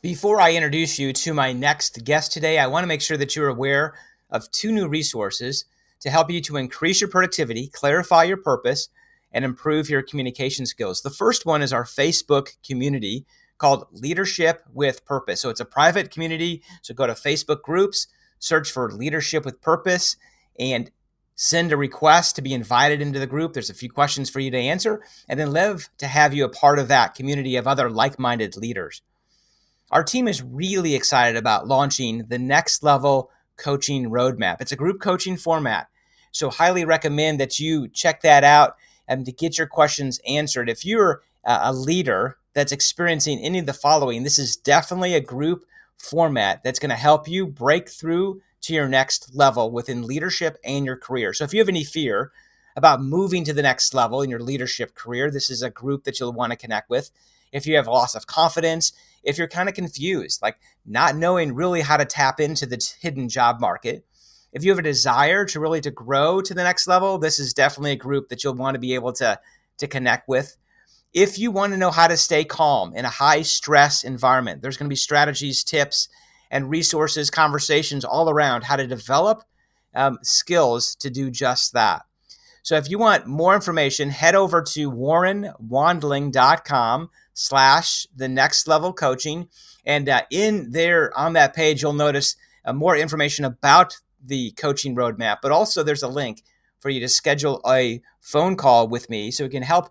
Before I introduce you to my next guest today, I want to make sure that you're aware of two new resources to help you to increase your productivity, clarify your purpose, and improve your communication skills. The first one is our Facebook community called Leadership with Purpose. So it's a private community. So go to Facebook groups, search for Leadership with Purpose, and send a request to be invited into the group. There's a few questions for you to answer, and then live to have you a part of that community of other like-minded leaders. Our team is really excited about launching the Next Level Coaching Roadmap. It's a group coaching format, so highly recommend that you check that out and to get your questions answered. If you're a leader that's experiencing any of the following, this is definitely a group format that's going to help you break through to your next level within leadership and your career. So if you have any fear about moving to the next level in your leadership career, this is a group that you'll want to connect with. If you have loss of confidence, if you're kind of confused, like not knowing really how to tap into the hidden job market, if you have a desire to really to grow to the next level, this is definitely a group that you'll want to be able to connect with. If you want to know how to stay calm in a high stress environment, there's going to be strategies, tips, and resources, conversations all around how to develop skills to do just that. So if you want more information, head over to warrenwandling.com/the next level coaching. And in there on that page, you'll notice more information about the coaching roadmap, but also there's a link for you to schedule a phone call with me so we can help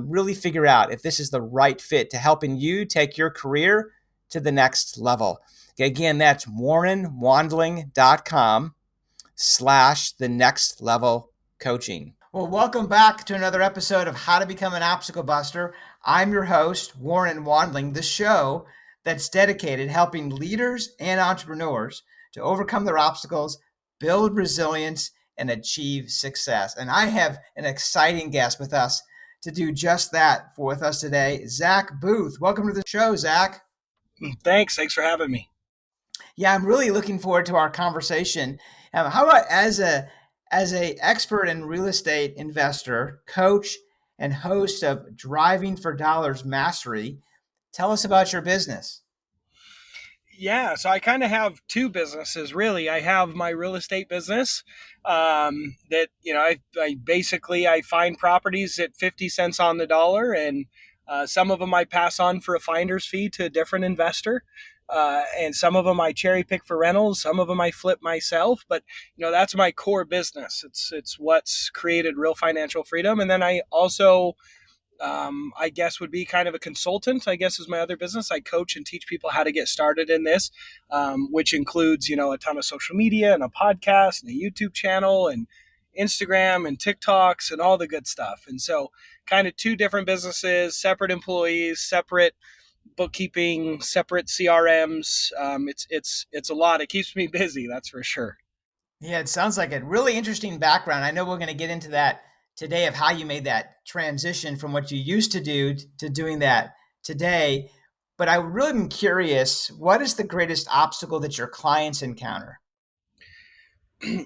really figure out if this is the right fit to helping you take your career to the next level. Again, that's warrenwandling.com/the next level coaching. Well, welcome back to another episode of How to Become an Obstacle Buster. I'm your host, Warren Wandling, the show that's dedicated helping leaders and entrepreneurs to overcome their obstacles, build resilience, and achieve success. And I have an exciting guest with us to do just that with us today, Zack Boothe. Welcome to the show, Zack. Thanks for having me. Yeah, I'm really looking forward to our conversation. How about as a expert in real estate investor, coach, and host of Driving for Dollars Mastery, tell us about your business. Yeah, so I kind of have two businesses, really. I have my real estate business that, I basically, I find properties at 50 cents on the dollar, and some of them I pass on for a finder's fee to a different investor. And some of them I cherry pick for rentals. Some of them I flip myself, but that's my core business. It's what's created real financial freedom. And then I also I guess would be kind of a consultant, I guess is my other business. I coach and teach people how to get started in this, which includes, a ton of social media and a podcast and a YouTube channel and Instagram and TikToks and all the good stuff. And so kind of two different businesses, separate employees, separate bookkeeping, separate CRMs. It's a lot. It keeps me busy. That's for sure. Yeah, it sounds like a really interesting background. I know we're going to get into that today of how you made that transition from what you used to do to doing that today. But I really am curious, what is the greatest obstacle that your clients encounter?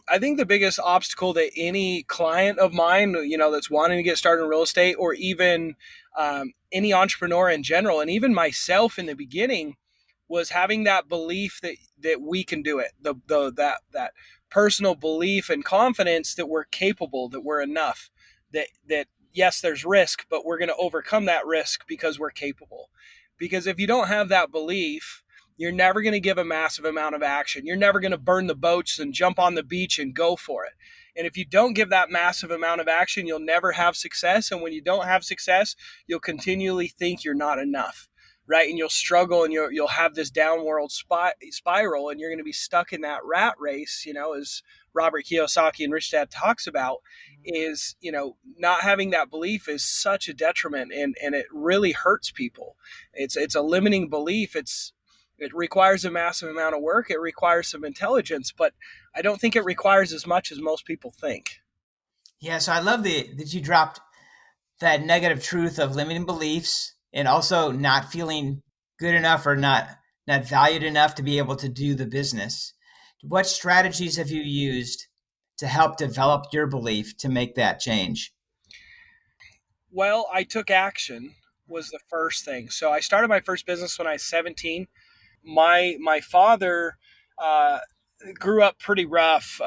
I think the biggest obstacle that any client of mine, that's wanting to get started in real estate, or even any entrepreneur in general, and even myself in the beginning, was having that belief that we can do it. That personal belief and confidence that we're capable, that we're enough, that yes, there's risk, but we're going to overcome that risk because we're capable. Because if you don't have that belief, you're never going to give a massive amount of action. You're never going to burn the boats and jump on the beach and go for it. And if you don't give that massive amount of action, you'll never have success. And when you don't have success, you'll continually think you're not enough, right? And you'll struggle, and you'll have this downward spiral, and you're going to be stuck in that rat race, as Robert Kiyosaki and Rich Dad talks about. Is, not having that belief is such a detriment, and it really hurts people. It's a limiting belief. It requires a massive amount of work. It requires some intelligence, but I don't think it requires as much as most people think. Yeah, so I love that you dropped that negative truth of limiting beliefs and also not feeling good enough or not valued enough to be able to do the business. What strategies have you used to help develop your belief to make that change? Well, I took action was the first thing. So I started my first business when I was 17. My father uh, grew up pretty rough,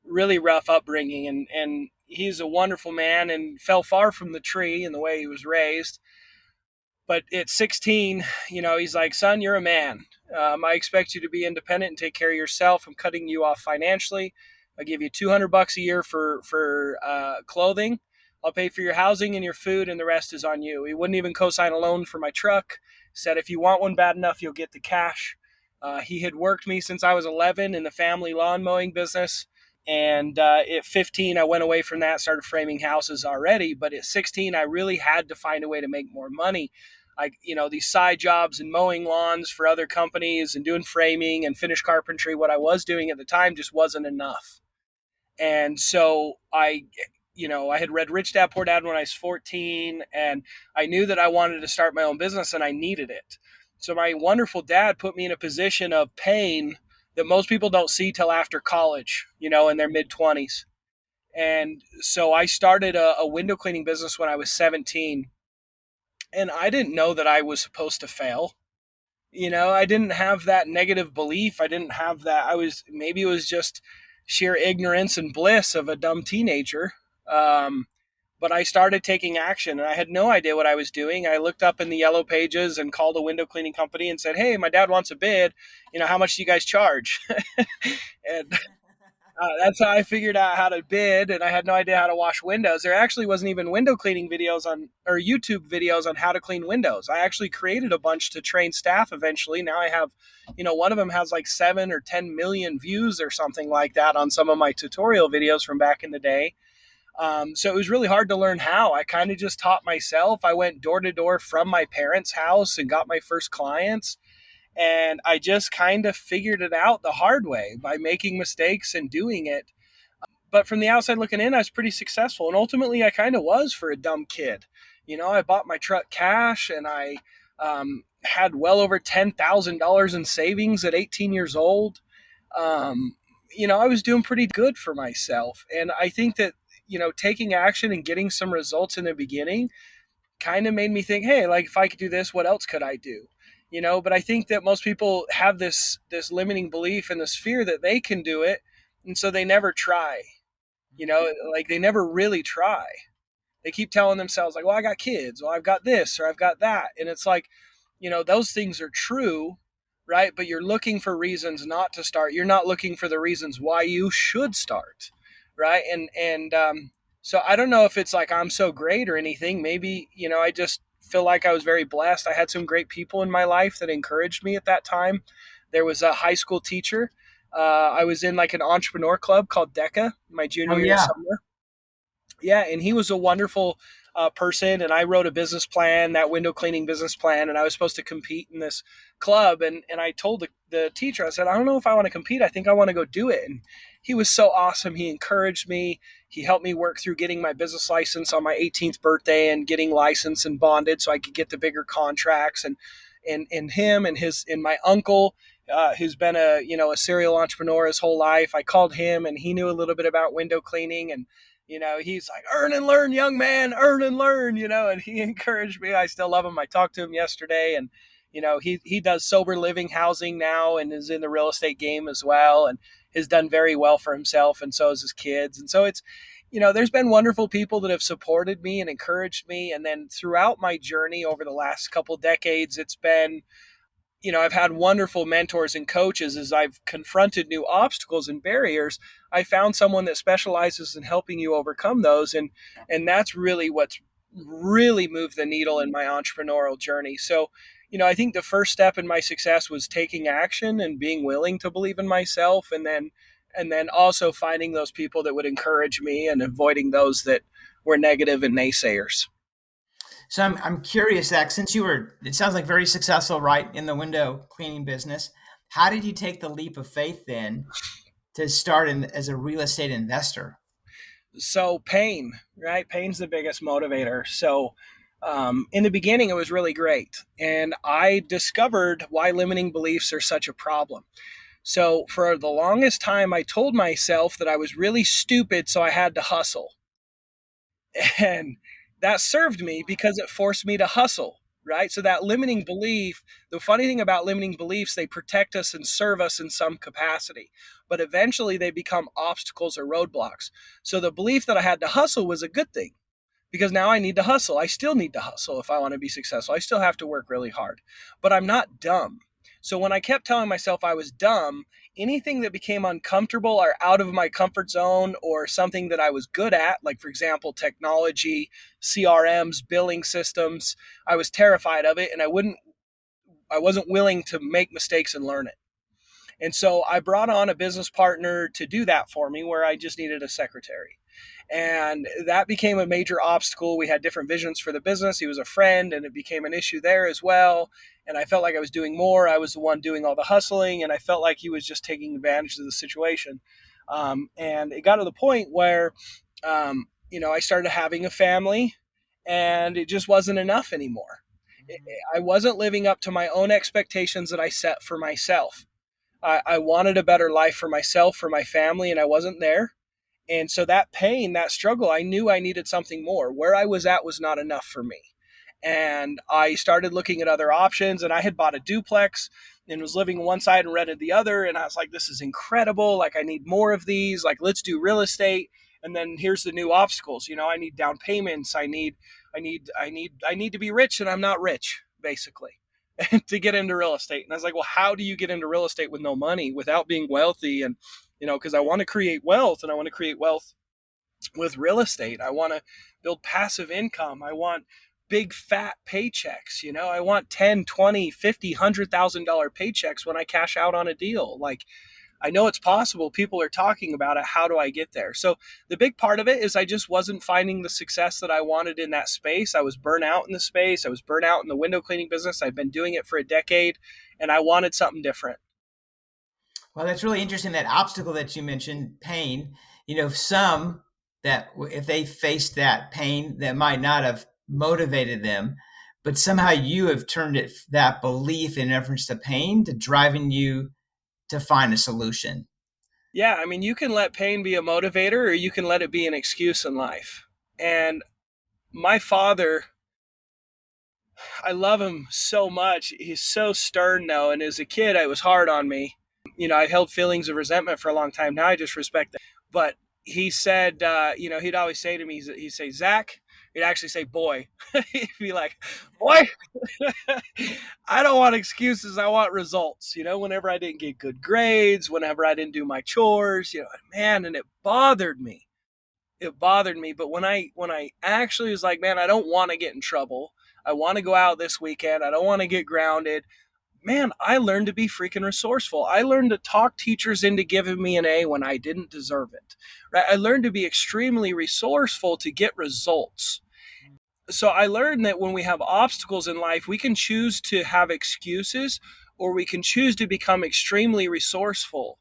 really rough upbringing, and he's a wonderful man and fell far from the tree in the way he was raised. But at 16, he's like, son, you're a man. I expect you to be independent and take care of yourself. I'm cutting you off financially. I give you $200 a year for clothing. I'll pay for your housing and your food, and the rest is on you. He wouldn't even co-sign a loan for my truck. Said if you want one bad enough, you'll get the cash. He had worked me since I was 11 in the family lawn mowing business. And at 15, I went away from that, started framing houses already. But at 16, I really had to find a way to make more money. These side jobs and mowing lawns for other companies and doing framing and finished carpentry, what I was doing at the time just wasn't enough. And so I had read Rich Dad Poor Dad when I was 14, and I knew that I wanted to start my own business and I needed it. So my wonderful dad put me in a position of pain that most people don't see till after college, in their mid 20s. And so I started a window cleaning business when I was 17. And I didn't know that I was supposed to fail. I didn't have that negative belief. I didn't have that. Maybe it was just sheer ignorance and bliss of a dumb teenager. Um, but I started taking action and I had no idea what I was doing. I looked up in the yellow pages and called a window cleaning company and said, hey, my dad wants a bid. How much do you guys charge? And that's how I figured out how to bid, and I had no idea how to wash windows. There actually wasn't even window cleaning videos or YouTube videos on how to clean windows. I actually created a bunch to train staff eventually. Now I have, one of them has like 7 or 10 million views or something like that on some of my tutorial videos from back in the day. So it was really hard to learn how. I kind of just taught myself. I went door to door from my parents' house and got my first clients. And I just kind of figured it out the hard way by making mistakes and doing it. But from the outside looking in, I was pretty successful. And ultimately, I kind of was for a dumb kid. I bought my truck cash and I had well over $10,000 in savings at 18 years old. I was doing pretty good for myself. And I think that, taking action and getting some results in the beginning kind of made me think, hey, like if I could do this, what else could I do? But I think that most people have this limiting belief and this fear that they can do it, and so they never try. Like they never really try. They keep telling themselves like, well, I got kids, well, I've got this or I've got that, and it's like, those things are true, right? But you're looking for reasons not to start. You're not looking for the reasons why you should start, right? And so I don't know if it's like I'm so great or anything. Maybe, I just feel like I was very blessed. I had some great people in my life that encouraged me at that time. There was a high school teacher. I was in like an entrepreneur club called DECA my Oh junior year yeah. summer. Yeah, and he was a wonderful person, and I wrote a business plan, that window cleaning business plan, and I was supposed to compete in this club, and I told the teacher, I said, I don't know if I want to compete. I think I want to go do it. And he was so awesome. He encouraged me. He helped me work through getting my business license on my 18th birthday and getting licensed and bonded so I could get the bigger contracts. And him and my uncle, who's been a serial entrepreneur his whole life. I called him, and he knew a little bit about window cleaning, and he's like, earn and learn, young man, earn and learn, and he encouraged me. I still love him. I talked to him yesterday, and he does sober living housing now and is in the real estate game as well, and has done very well for himself, and so has his kids. And so it's, there's been wonderful people that have supported me and encouraged me. And then throughout my journey over the last couple decades, it's been, I've had wonderful mentors and coaches as I've confronted new obstacles and barriers. I found someone that specializes in helping you overcome those. And that's really what's really moved the needle in my entrepreneurial journey. So, I think the first step in my success was taking action and being willing to believe in myself. And then also finding those people that would encourage me and avoiding those that were negative and naysayers. So I'm curious, Zach, since it sounds like very successful, right, in the window cleaning business. How did you take the leap of faith then to start as a real estate investor? So pain, right? Pain's the biggest motivator. So in the beginning, it was really great. And I discovered why limiting beliefs are such a problem. So for the longest time, I told myself that I was really stupid, so I had to hustle. And that served me because it forced me to hustle. right? So that limiting belief, the funny thing about limiting beliefs, they protect us and serve us in some capacity, but eventually they become obstacles or roadblocks. So the belief that I had to hustle was a good thing, because now I need to hustle. I still need to hustle if I want to be successful. I still have to work really hard, but I'm not dumb. So when I kept telling myself I was dumb, anything that became uncomfortable or out of my comfort zone or something that I was good at, like for example, technology, CRMs, billing systems, I was terrified of it and I wasn't willing to make mistakes and learn it. And so I brought on a business partner to do that for me where I just needed a secretary. And that became a major obstacle. We had different visions for the business. He was a friend, and it became an issue there as well. And I felt like I was doing more. I was the one doing all the hustling, and I felt like he was just taking advantage of the situation. And it got to the point where, I started having a family, and it just wasn't enough anymore. I wasn't living up to my own expectations that I set for myself. I wanted a better life for myself, for my family, and I wasn't there. And so that pain, that struggle, I knew I needed something more. Where I was at was not enough for me. And I started looking at other options, and I had bought a duplex and was living one side and rented the other. And I was like, this is incredible. Like, I need more of these. Like, let's do real estate. And then here's the new obstacles. I need down payments. I need to be rich, and I'm not rich, basically, to get into real estate. And I was like, well, how do you get into real estate with no money without being wealthy? And because I want to create wealth, and I want to create wealth with real estate. I want to build passive income. I want big fat paychecks. I want 10, 20, 50, $100,000 paychecks when I cash out on a deal. Like, I know it's possible. People are talking about it. How do I get there? So the big part of it is I just wasn't finding the success that I wanted in that space. I was burnt out in the space. I was burnt out in the window cleaning business. I've been doing it for a decade, and I wanted something different. Well, that's really interesting. That obstacle that you mentioned, pain, some that if they faced that pain, that might not have motivated them, but somehow you have turned that belief in reference to pain to driving you to find a solution. Yeah, I mean, you can let pain be a motivator or you can let it be an excuse in life. And my father, I love him so much. He's so stern now. And as a kid, it was hard on me. I held feelings of resentment for a long time. Now I just respect that. But he said, he'd always say to me, he'd say, Zach, he'd actually say, boy. He'd be like, boy, I don't want excuses. I want results. Whenever I didn't get good grades, whenever I didn't do my chores, man, and it bothered me. It bothered me. But when I actually was like, man, I don't want to get in trouble. I want to go out this weekend. I don't want to get grounded. Man, I learned to be freaking resourceful. I learned to talk teachers into giving me an A when I didn't deserve it. Right? I learned to be extremely resourceful to get results. So I learned that when we have obstacles in life, we can choose to have excuses or we can choose to become extremely resourceful.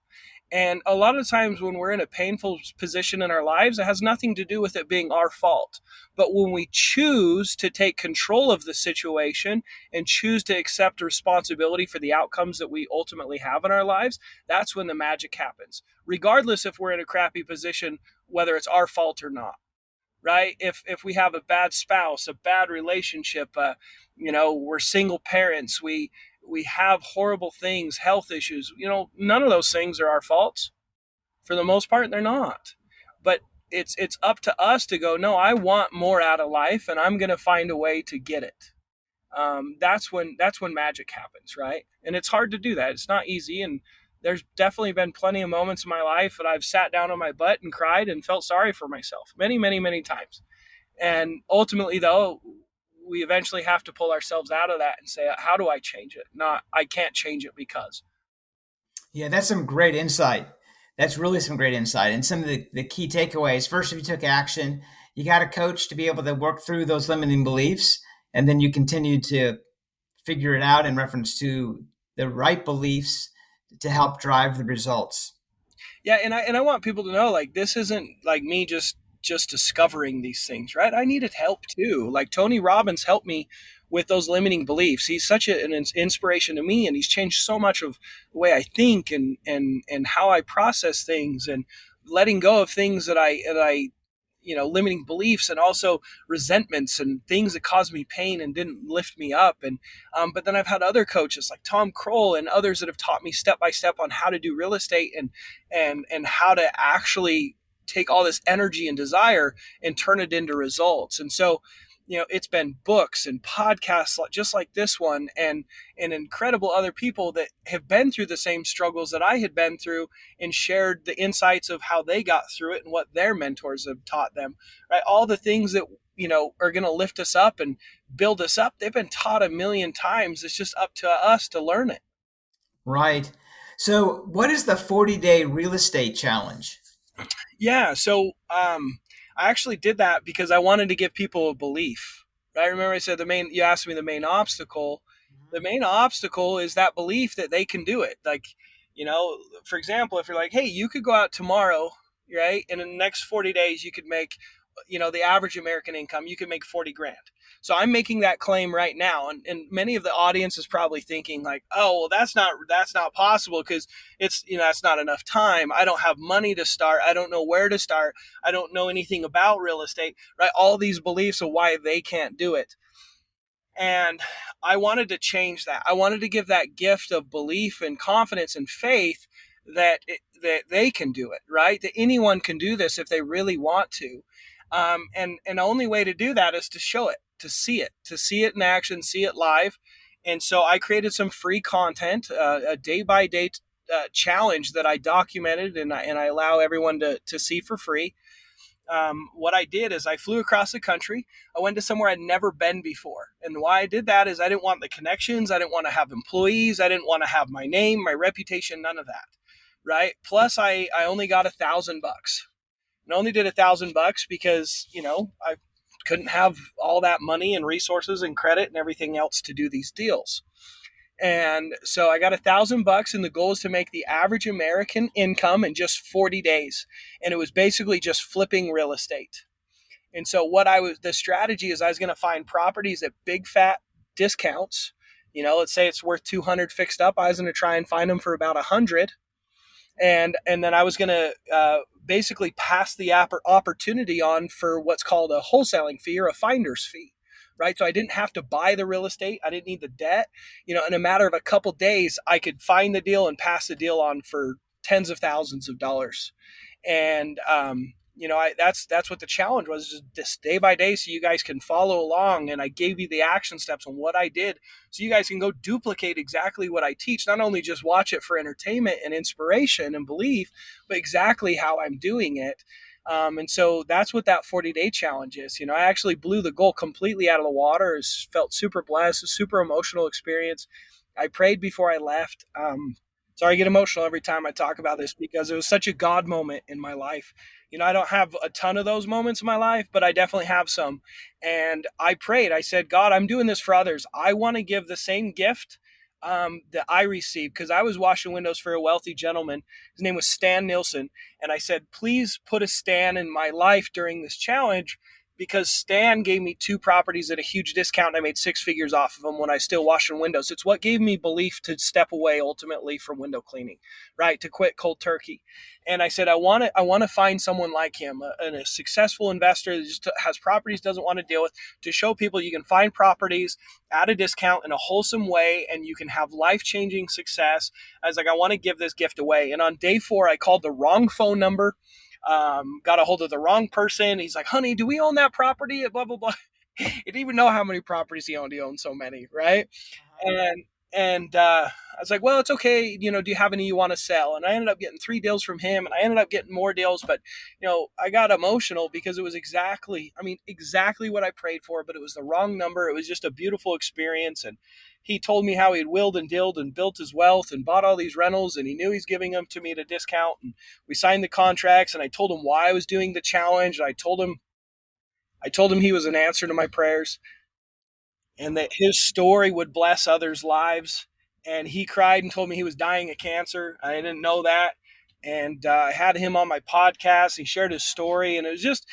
And a lot of times when we're in a painful position in our lives, it has nothing to do with it being our fault. But when we choose to take control of the situation and choose to accept responsibility for the outcomes that we ultimately have in our lives, that's when the magic happens, regardless if we're in a crappy position, whether it's our fault or not. Right? If we have a bad spouse, a bad relationship, we're single parents, we have horrible things, health issues. None of those things are our faults. For the most part, they're not. But it's up to us to go, no, I want more out of life, and I'm going to find a way to get it. That's when magic happens, right? And it's hard to do that. It's not easy, and there's definitely been plenty of moments in my life that I've sat down on my butt and cried and felt sorry for myself many, many, many times. And ultimately, though, we eventually have to pull ourselves out of that and say, how do I change it? Not, I can't change it because. Yeah, that's some great insight. That's really some great insight. And some of the key takeaways. First, if you took action, you got a coach to be able to work through those limiting beliefs. And then you continue to figure it out in reference to the right beliefs to help drive the results. Yeah, and I want people to know, like, this isn't like me just discovering these things, right? I needed help too. Like, Tony Robbins helped me with those limiting beliefs. He's such an inspiration to me, and he's changed so much of the way I think and how I process things, and letting go of things that I limiting beliefs and also resentments and things that caused me pain and didn't lift me up. And but then I've had other coaches like Tom Kroll and others that have taught me step by step on how to do real estate and how to actually take all this energy and desire and turn it into results. And so, it's been books and podcasts just like this one, and incredible other people that have been through the same struggles that I had been through and shared the insights of how they got through it and what their mentors have taught them, right? All the things that, are going to lift us up and build us up, they've been taught a million times. It's just up to us to learn it. Right. So, what is the 40-day real estate challenge? Yeah. So I actually did that because I wanted to give people a belief. Right? Remember I said you asked me the main obstacle. The main obstacle is that belief that they can do it. Like, for example, if you're like, hey, you could go out tomorrow, right? And in the next 40 days, you could make, the average American income, you could make 40 grand. So I'm making that claim right now. And many of the audience is probably thinking like, oh, well, that's not possible because it's, that's not enough time. I don't have money to start. I don't know where to start. I don't know anything about real estate, right? All these beliefs of why they can't do it. And I wanted to change that. I wanted to give that gift of belief and confidence and faith that they can do it, right? That anyone can do this if they really want to. And the only way to do that is to show it, to see it in action, see it live. And so I created some free content, a day by day challenge that I documented and I allow everyone to see for free. What I did is I flew across the country. I went to somewhere I'd never been before. And why I did that is I didn't want the connections. I didn't want to have employees. I didn't want to have my name, my reputation, none of that. Right. Plus I only got $1,000 and only did $1,000 because, I couldn't have all that money and resources and credit and everything else to do these deals. And so I got $1,000 and the goal is to make the average American income in just 40 days. And it was basically just flipping real estate. And so the strategy is I was going to find properties at big fat discounts. Let's say it's worth 200 fixed up. I was going to try and find them for about 100. And then I was going to basically pass the opportunity on for what's called a wholesaling fee or a finder's fee, right? So I didn't have to buy the real estate. I didn't need the debt. In a matter of a couple days, I could find the deal and pass the deal on for tens of thousands of dollars. And that's what the challenge was, just this day by day, so you guys can follow along. And I gave you the action steps on what I did, so you guys can go duplicate exactly what I teach. Not only just watch it for entertainment and inspiration and belief, but exactly how I'm doing it. And so that's what that 40-day challenge is. I actually blew the goal completely out of the water. Felt super blessed, a super emotional experience. I prayed before I left. Sorry, I get emotional every time I talk about this because it was such a God moment in my life. I don't have a ton of those moments in my life, but I definitely have some. And I prayed. I said, God, I'm doing this for others. I want to give the same gift that I received, because I was washing windows for a wealthy gentleman. His name was Stan Nielsen. And I said, please put a Stan in my life during this challenge, because Stan gave me 2 properties at a huge discount. I made 6 figures off of them when I still washing windows. It's what gave me belief to step away ultimately from window cleaning, right? To quit cold turkey. And I said, I want to find someone like him, a successful investor that just has properties, doesn't want to deal with, to show people you can find properties at a discount in a wholesome way and you can have life-changing success. I was like, I want to give this gift away. And on day 4, I called the wrong phone number. Got a hold of the wrong person. He's like, honey, do we own that property? Blah, blah, blah. He didn't even know how many properties he owned. He owned so many, right? And I was like, well, it's okay. Do you have any you want to sell? And I ended up getting 3 deals from him, and I ended up getting more deals. But, I got emotional because it was exactly what I prayed for, but it was the wrong number. It was just a beautiful experience. And he told me how he'd willed and dilled and built his wealth and bought all these rentals, and he knew he's giving them to me at a discount. And we signed the contracts, and I told him why I was doing the challenge. And I told him he was an answer to my prayers, and that his story would bless others' lives. And he cried and told me he was dying of cancer. I didn't know that. And I had him on my podcast. He shared his story, and it was just,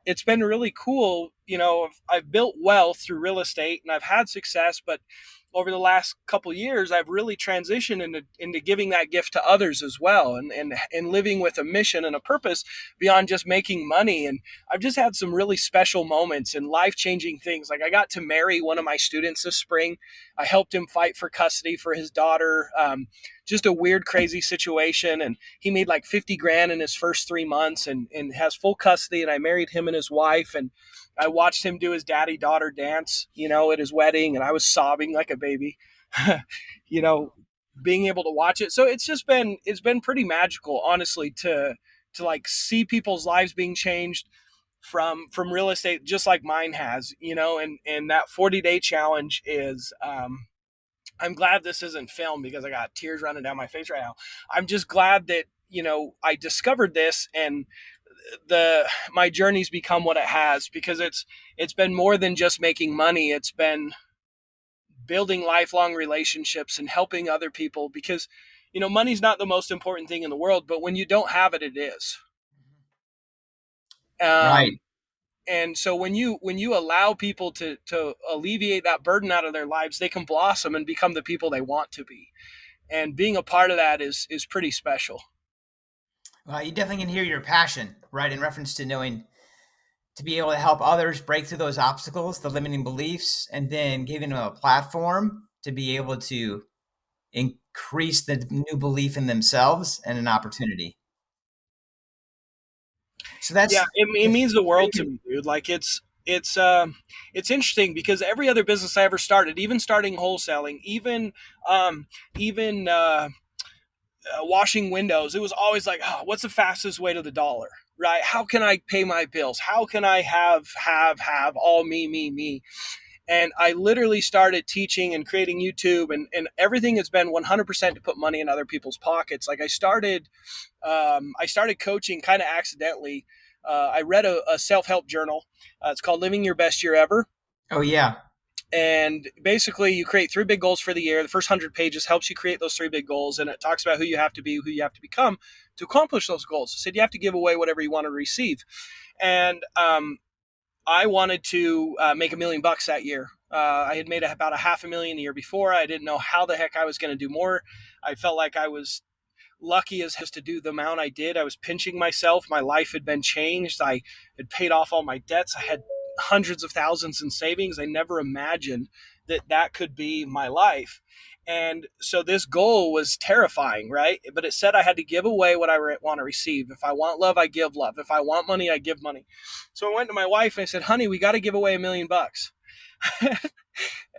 it's been really cool I've built wealth through real estate and I've had success, but over the last couple years, I've really transitioned into giving that gift to others as well, and living with a mission and a purpose beyond just making money. And I've just had some really special moments and life changing things. Like I got to marry one of my students this spring. I helped him fight for custody for his daughter. Just a weird, crazy situation. And he made like 50 grand in his first 3 months and has full custody. And I married him and his wife. And I watched him do his daddy daughter dance, at his wedding, and I was sobbing like a baby, you know, being able to watch it. So it's been pretty magical, honestly, to like see people's lives being changed from real estate, just like mine has, and that 40-day challenge is. I'm glad this isn't filmed because I got tears running down my face right now. I'm just glad that I discovered this, and the my journey's become what it has, because it's been more than just making money. It's been building lifelong relationships and helping other people, because money's not the most important thing in the world, but when you don't have it, it is. um, Right. and so when you allow people to alleviate that burden out of their lives, they can blossom and become the people they want to be, and being a part of that is pretty special. Well, you definitely can hear your passion, right, in reference to knowing to be able to help others break through those obstacles, the limiting beliefs, and then giving them a platform to be able to increase the new belief in themselves and an opportunity. So Yeah, it that's means the very world to good. me, dude. Like it's interesting because every other business I ever started, even starting wholesaling, um even washing windows, it was always like, oh, what's the fastest way to the dollar, right? How can I pay my bills? How can I have all me, me, me? And I literally started teaching and creating YouTube, and everything has been 100% to put money in other people's pockets. Like I started coaching kind of accidentally. I read a self help journal. It's called Living Your Best Year Ever. Oh yeah. And basically, you create three big goals for the year. The first 100 pages helps you create those three big goals, and it talks about who you have to be, who you have to become to accomplish those goals. It said you have to give away whatever you want to receive. And I wanted to make $1 million that year. I had made about a half a million the year before. I didn't know how the heck I was going to do more. I felt like I was lucky as to do the amount I did. I was pinching myself. My life had been changed. I had paid off all my debts. I had hundreds of thousands in savings. I never imagined that that could be my life. And so this goal was terrifying, right? But it said I had to give away what I want to receive. If I want love, I give love. If I want money, I give money. So I went to my wife and I said, honey, we got to give away $1 million.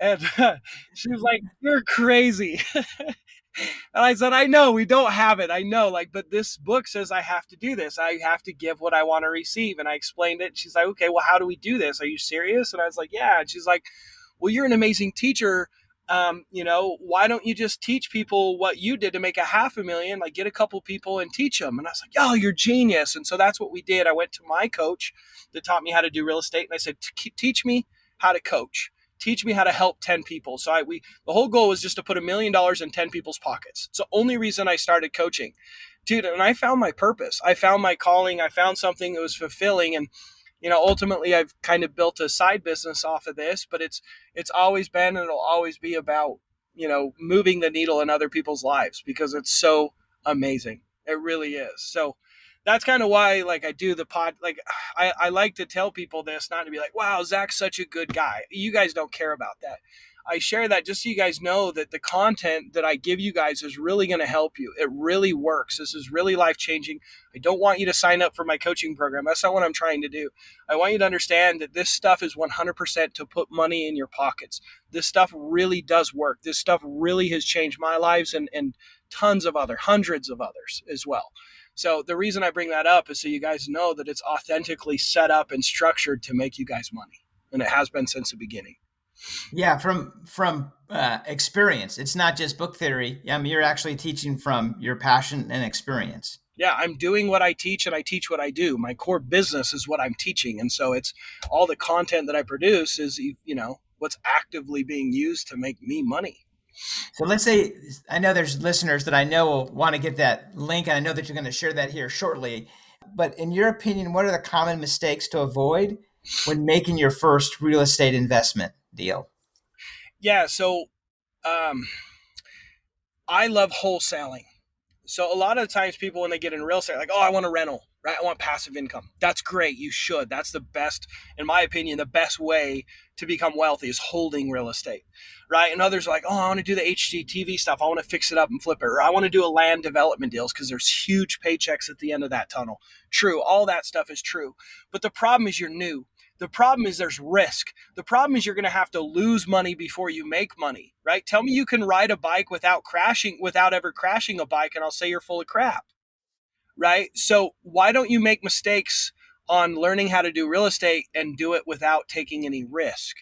And she was like, you're crazy. And I said, I know we don't have it. I know, like, but this book says I have to do this. I have to give what I want to receive. And I explained it. She's like, okay, well, how do we do this? Are you serious? And I was like, yeah. And she's like, well, you're an amazing teacher. Why don't you just teach people what you did to make a half a million? Like, get a couple people and teach them. And I was like, oh, you're genius. And so that's what we did. I went to my coach that taught me how to do real estate, and I said, teach me how to coach. Teach me how to help 10 people. So the whole goal was just to put $1 million in 10 people's pockets. It's the only reason I started coaching, dude. And I found my purpose. I found my calling. I found something that was fulfilling. And ultimately, I've kind of built a side business off of this. But it's always been, and it'll always be about moving the needle in other people's lives, because it's so amazing. It really is. So that's kind of why, like, I do the pod. Like, I like to tell people this, not to be like, wow, Zach's such a good guy. You guys don't care about that. I share that just so you guys know that the content that I give you guys is really going to help you. It really works. This is really life changing. I don't want you to sign up for my coaching program. That's not what I'm trying to do. I want you to understand that this stuff is 100% to put money in your pockets. This stuff really does work. This stuff really has changed my lives, and tons of hundreds of others as well. So the reason I bring that up is so you guys know that it's authentically set up and structured to make you guys money, and it has been since the beginning. Yeah, from experience. It's not just book theory. You're actually teaching from your passion and experience. Yeah, I'm doing what I teach, and I teach what I do. My core business is what I'm teaching, and so it's all the content that I produce is what's actively being used to make me money. So let's say I know there's listeners that I know will want to get that link, and I know that you're going to share that here shortly. But in your opinion, what are the common mistakes to avoid when making your first real estate investment deal? Yeah. So um, I love wholesaling. So a lot of the times people, when they get in real estate, are like, oh, I want a rental, right? I want passive income. That's great. You should. That's the best, in my opinion, the best way to become wealthy is holding real estate, right? And others are like, oh, I want to do the HGTV stuff. I want to fix it up and flip it. Or I want to do a land development deals because there's huge paychecks at the end of that tunnel. True. All that stuff is true. But the problem is you're new. The problem is there's risk. The problem is you're going to have to lose money before you make money, right? Tell me you can ride a bike without crashing, without ever crashing a bike, and I'll say you're full of crap, right? So why don't you make mistakes on learning how to do real estate and do it without taking any risk?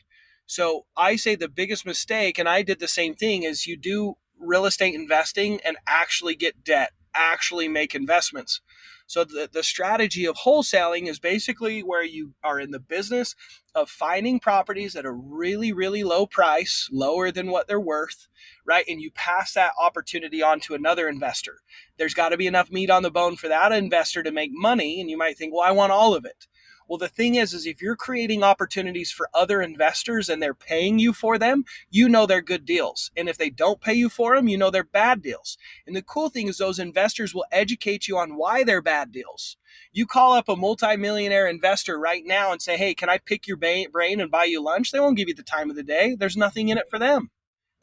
So I say the biggest mistake, and I did the same thing, is you do real estate investing and actually get debt, actually make investments. So the strategy of wholesaling is basically where you are in the business of finding properties at a really, really low price, lower than what they're worth, right? And you pass that opportunity on to another investor. There's got to be enough meat on the bone for that investor to make money. And you might think, well, I want all of it. Well, the thing is if you're creating opportunities for other investors and they're paying you for them, you know they're good deals. And if they don't pay you for them, you know they're bad deals. And the cool thing is those investors will educate you on why they're bad deals. You call up a multimillionaire investor right now and say, hey, can I pick your brain and buy you lunch? They won't give you the time of the day. There's nothing in it for them.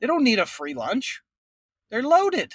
They don't need a free lunch. They're loaded.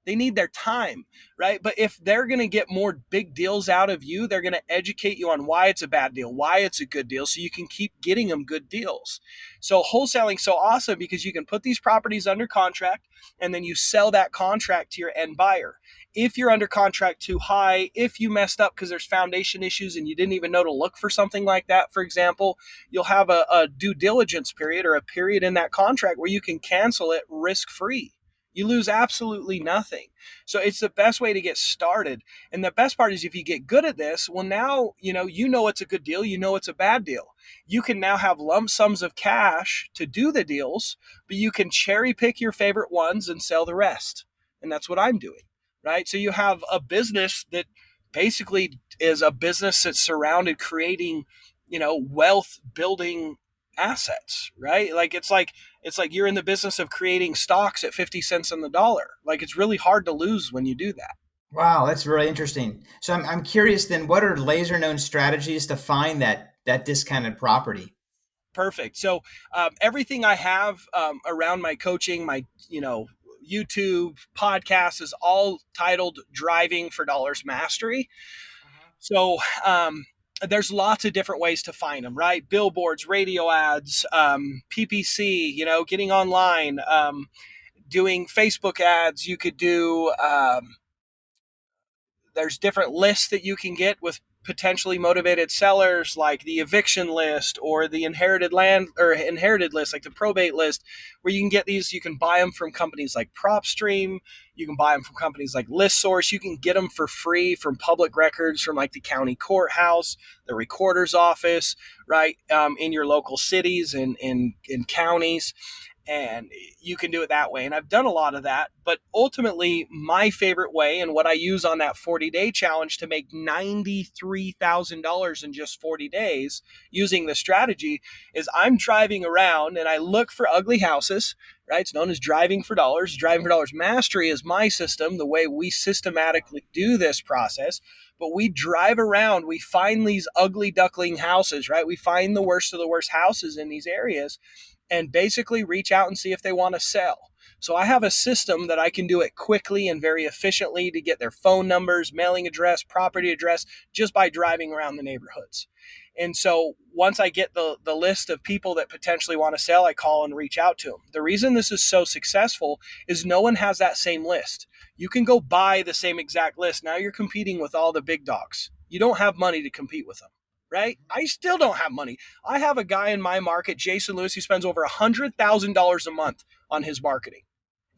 They need their time, right? But if they're going to get more big deals out of you, they're going to educate you on why it's a bad deal, why it's a good deal, so you can keep getting them good deals. So wholesaling's so awesome because you can put these properties under contract and then you sell that contract to your end buyer. If you're under contract too high, if you messed up because there's foundation issues and you didn't even know to look for something like that, for example, you'll have a due diligence period or a period in that contract where you can cancel it risk-free. You lose absolutely nothing. So it's the best way to get started. And the best part is if you get good at this, well, now, you know it's a good deal. You know it's a bad deal. You can now have lump sums of cash to do the deals, but you can cherry pick your favorite ones and sell the rest. And that's what I'm doing, right? So you have a business that basically is a business that's surrounded creating, wealth building assets, right? It's like you're in the business of creating stocks at 50 cents on the dollar. Like it's really hard to lose when you do that. Wow, that's really interesting. So I'm curious then, what are laser known strategies to find that discounted property? Perfect. So everything I have around my coaching, my YouTube podcast is all titled Driving for Dollars Mastery. So there's lots of different ways to find them, right? Billboards, radio ads, PPC, getting online, doing Facebook ads. You could do, there's different lists that you can get with potentially motivated sellers, like the eviction list or the inherited land or inherited list, like the probate list, where you can get these. You can buy them from companies like PropStream. You can buy them from companies like ListSource. You can get them for free from public records, from like the county courthouse, the recorder's office, right, in your local cities and in counties. And you can do it that way. And I've done a lot of that. But ultimately, my favorite way and what I use on that 40-day challenge to make $93,000 in just 40 days using the strategy is I'm driving around and I look for ugly houses, right? It's known as driving for dollars. Driving for dollars mastery is my system, the way we systematically do this process. But we drive around, we find these ugly duckling houses, right? We find the worst of the worst houses in these areas and basically reach out and see if they want to sell. So I have a system that I can do it quickly and very efficiently to get their phone numbers, mailing address, property address, just by driving around the neighborhoods. And so once I get the list of people that potentially want to sell, I call and reach out to them. The reason this is so successful is no one has that same list. You can go buy the same exact list. Now you're competing with all the big dogs. You don't have money to compete with them, right? I still don't have money. I have a guy in my market, Jason Lewis, who spends over $100,000 a month on his marketing.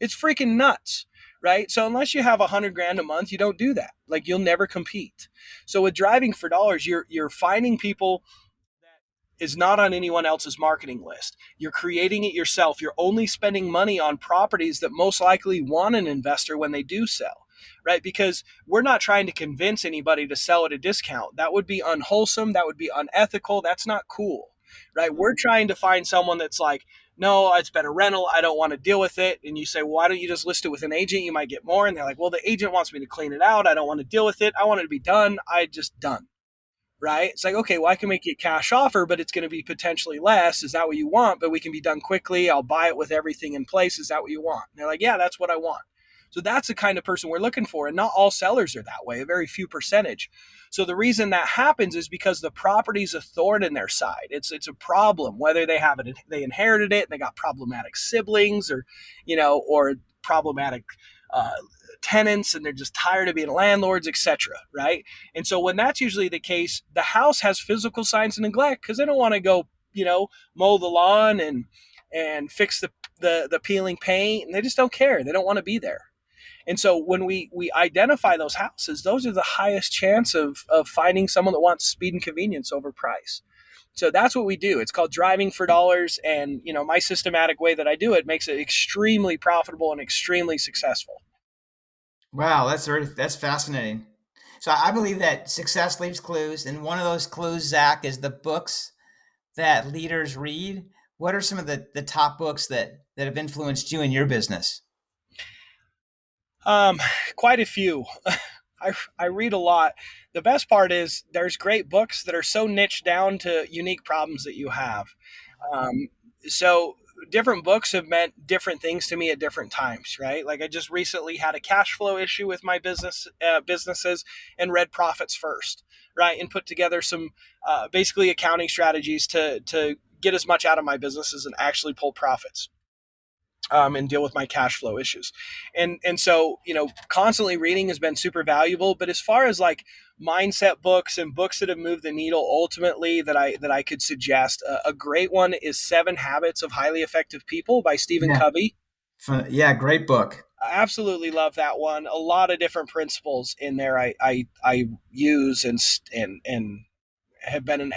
It's freaking nuts, right? So unless you have $100,000 a month, you don't do that. Like you'll never compete. So with driving for dollars, you're finding people that is not on anyone else's marketing list. You're creating it yourself. You're only spending money on properties that most likely want an investor when they do sell. right? Because we're not trying to convince anybody to sell at a discount. That would be unwholesome. That would be unethical. That's not cool, right? We're trying to find someone that's like, no, it's been a rental. I don't want to deal with it. And you say, well, why don't you just list it with an agent? You might get more. And they're like, well, the agent wants me to clean it out. I don't want to deal with it. I want it to be done. I just done. Right? It's like, okay, well, I can make you a cash offer, but it's going to be potentially less. Is that what you want? But we can be done quickly. I'll buy it with everything in place. Is that what you want? And they're like, yeah, that's what I want. So that's the kind of person we're looking for. And not all sellers are that way, a very few percentage. So the reason that happens is because the property's a thorn in their side. It's a problem, whether they have it, they inherited it and they got problematic siblings or problematic uh, tenants and they're just tired of being landlords, etc. Right? And so when that's usually the case, the house has physical signs of neglect because they don't want to go, mow the lawn and fix the peeling paint, and they just don't care. They don't want to be there. And so when we identify those houses, those are the highest chance of finding someone that wants speed and convenience over price. So that's what we do. It's called driving for dollars. And, my systematic way that I do it makes it extremely profitable and extremely successful. Wow, that's fascinating. So I believe that success leaves clues, and one of those clues, Zach, is the books that leaders read. What are some of the top books that have influenced you in your business? Um, Quite a few. I read a lot. The best part is there's great books that are so niche down to unique problems that you have. Um, so different books have meant different things to me at different times, right? Like I just recently had a cash flow issue with my businesses and read Profits First, right? And put together some basically accounting strategies to get as much out of my businesses and actually pull profits and deal with my cash flow issues. And so, constantly reading has been super valuable. But as far as like mindset books and books that have moved the needle ultimately that I could suggest, a great one is Seven Habits of Highly Effective People by Stephen Yeah, Covey. yeah, great book. I absolutely love that one. A lot of different principles in there I use and have been an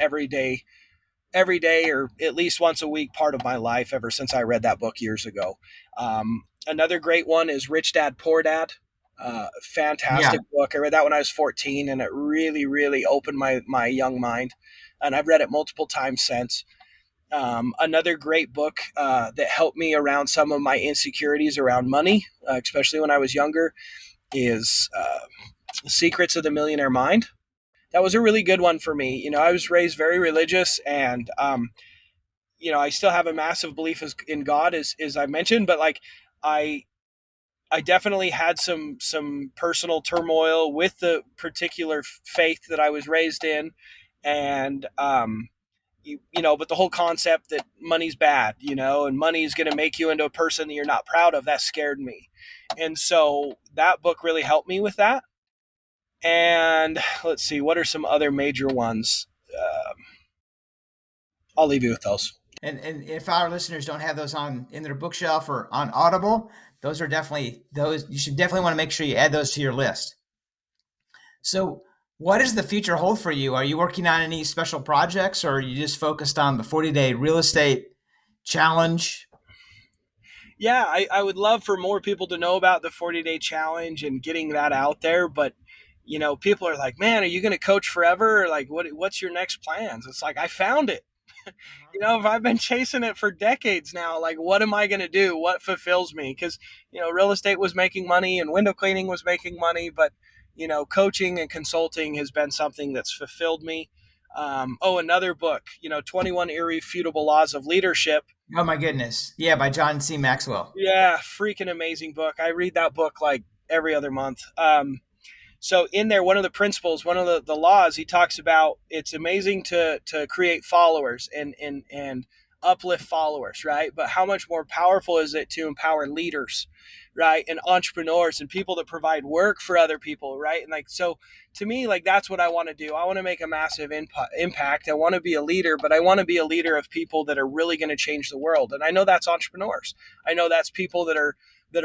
every day or at least once a week part of my life ever since I read that book years ago. Another great one is Rich Dad Poor Dad. Yeah, Fantastic book. I read that when I was 14 and it really, really opened my young mind. And I've read it multiple times since. Another great book that helped me around some of my insecurities around money, especially when I was younger, is Secrets of the Millionaire Mind. That was a really good one for me. I was raised very religious and I still have a massive belief in God, as I mentioned, but like I I definitely had some personal turmoil with the particular faith that I was raised in, and but the whole concept that money's bad, and money is going to make you into a person that you're not proud of, that scared me, and so that book really helped me with that. And let's see, what are some other major ones? I'll leave you with those. and if our listeners don't have those on in their bookshelf or on Audible, those you should definitely want to make sure you add those to your list. So, what does the future hold for you? Are you working on any special projects, or are you just focused on the 40-day real estate challenge? Yeah, I would love for more people to know about the 40-day challenge and getting that out there. But, people are like, man, are you going to coach forever? Or like, what's your next plans? It's like, I found it. If I've been chasing it for decades now, like, what am I going to do? What fulfills me? Because, real estate was making money and window cleaning was making money. But, coaching and consulting has been something that's fulfilled me. Another book, 21 Irrefutable Laws of Leadership. Oh my goodness. Yeah, by John C. Maxwell. Yeah, freaking amazing book. I read that book like every other month. So in there, one of the principles, one of the laws, he talks about it's amazing to create followers and uplift followers, right? But how much more powerful is it to empower leaders, right? And entrepreneurs and people that provide work for other people, right? And like, so to me, like, that's what I want to do. I want to make a massive impact. I want to be a leader, but I want to be a leader of people that are really going to change the world. And I know that's entrepreneurs. I know that's people that are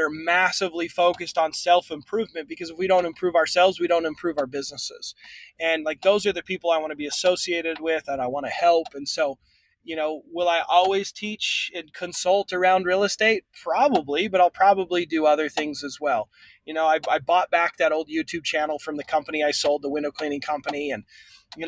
massively focused on self-improvement, because if we don't improve ourselves, we don't improve our businesses. And like, those are the people I want to be associated with and I want to help. And so, Will I always teach and consult around real estate? Probably, but I'll probably do other things as well. I bought back that old YouTube channel from the company I sold, the window cleaning company. And,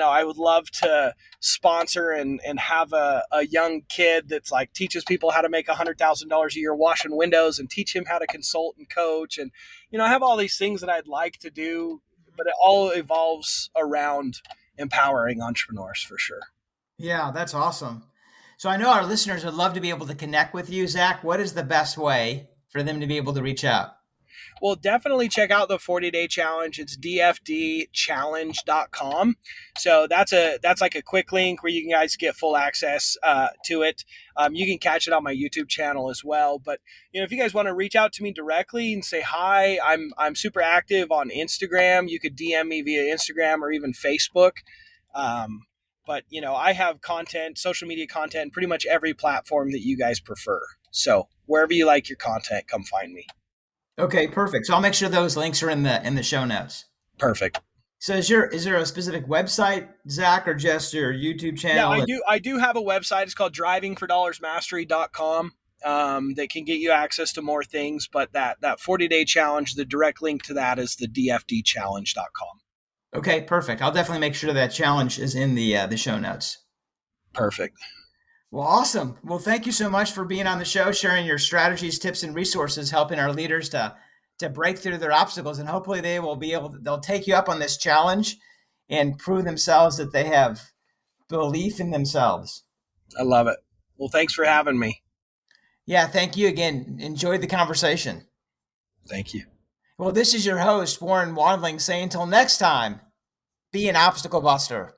I would love to sponsor and have a young kid that's like teaches people how to make $100,000 a year washing windows and teach him how to consult and coach. And, I have all these things that I'd like to do, but it all evolves around empowering entrepreneurs for sure. Yeah, that's awesome. So I know our listeners would love to be able to connect with you, Zack. What is the best way for them to be able to reach out? Well, definitely check out the 40-day challenge. It's dfdchallenge.com. So that's like a quick link where you guys get full access to it. You can catch it on my YouTube channel as well. But if you guys want to reach out to me directly and say hi, I'm super active on Instagram. You could DM me via Instagram or even Facebook. But I have content, social media content, pretty much every platform that you guys prefer. So wherever you like your content, come find me. Okay, perfect. So I'll make sure those links are in the show notes. Perfect. So is there a specific website, Zack, or just your YouTube channel? Yeah, I do have a website. It's called drivingfordollarsmastery.com. That can get you access to more things, but that 40-day challenge, the direct link to that is the dfdchallenge.com. Okay, perfect. I'll definitely make sure that challenge is in the show notes. Perfect. Well, awesome. Well, thank you so much for being on the show, sharing your strategies, tips, and resources, helping our leaders to break through their obstacles. And hopefully they'll take you up on this challenge and prove themselves that they have belief in themselves. I love it. Well, thanks for having me. Yeah, thank you again. Enjoyed the conversation. Thank you. Well, this is your host, Warren Wandling, saying until next time, be an obstacle buster.